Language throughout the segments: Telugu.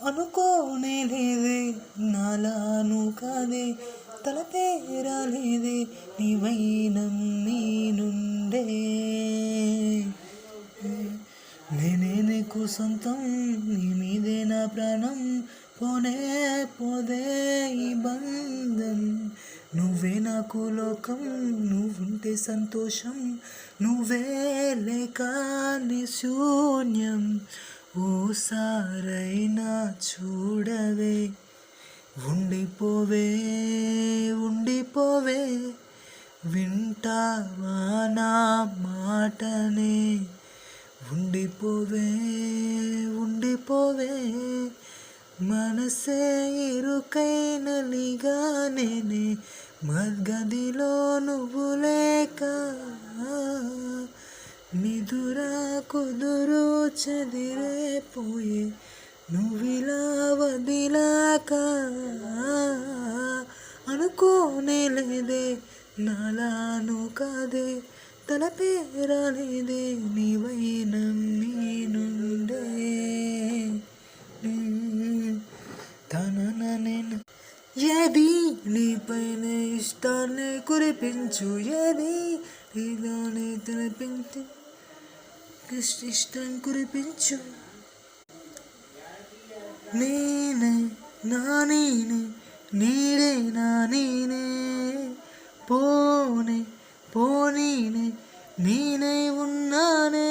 అనుకోనే లేదే నాలాను కాదే తలపే రాలేదే నీ వైనం నీ నుండే నేనే నీకు సొంతం నీ మీదే నా ప్రాణం పోనే పోదే ఈ బంధం నువ్వే నాకు లోకం నువ్వుంటే సంతోషం నువ్వే లేక నీ శూన్యం ఓసారైనా చూడవే ఉండిపోవే ఉండిపోవే వింటావా నా మాటనే ఉండిపోవే ఉండిపోవే మనసే ఇరుకైన లిగానే మద్గదిలో నువ్వు లేక నిదుర కుదురు చెదిరేపోయే నువ్విలా వదిలాక అనుకోనే లేదే నాలాను కాదే తలపే రాలేదే నీ వైనం నీ నుండే తననెను ఏది నీపైన ఇష్టాన్ని కురిపించు ఏది నీలోనే తినిపించు ఇష్టం కురిపించు నేనే నా నేనే నీడే నా నేనే పోనే పోనీనే నేనే ఉన్నానే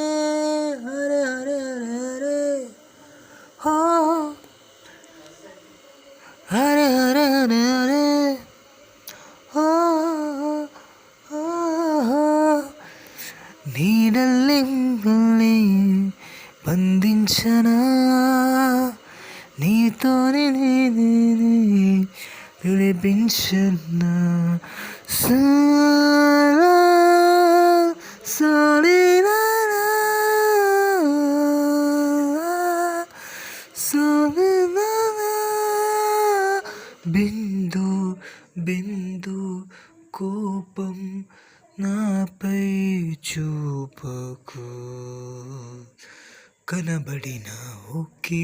హరే హరే హరే హరే హో హరే హరే హరే హరే హో నీడల్ని బంధించనా నీతోనే నేనే విలిపించనా సారీనా సారీనా బిందు బిందు కోపం నాపై చూపకు కనబడిన ఓకే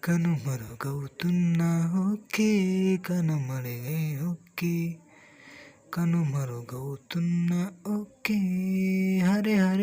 కనుమరుగవుతున్నా ఓకే కనుమరుగే ఓకే కనుమరుగవుతున్నా ఓకే హరే హరే